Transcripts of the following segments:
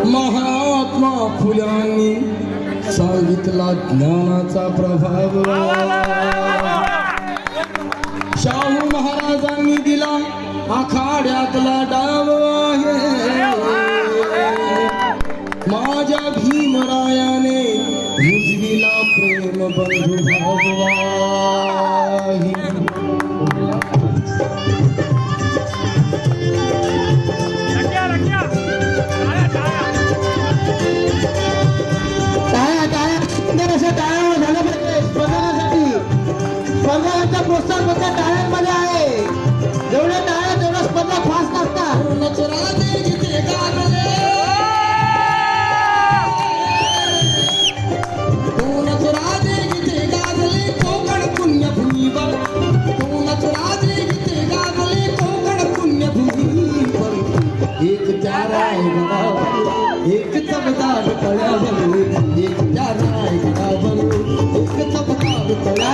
महात्मा फुल्यांनी सांगितला ज्ञानाचा प्रभाव, शाहू महाराजांनी दिला आखाड्यातला डाव, माझ्या भीमरायाने रुजविला प्रेम बंधुभाव। स्पर्धांचा प्रोत्साहन फक्त टाळ्यांमध्ये आहे, जेवढ्या टाळ्या तेवढ्या स्पर्धा फास्ट असतात। कोकण पुण्यभूमीवर, एक चारा एक चमदार तळ्यावर, एक चारा एक चमदार तळ्या।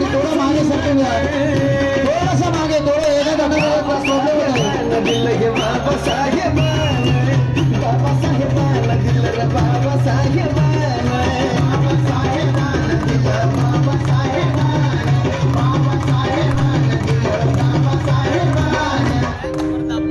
थोडं मागे सरकून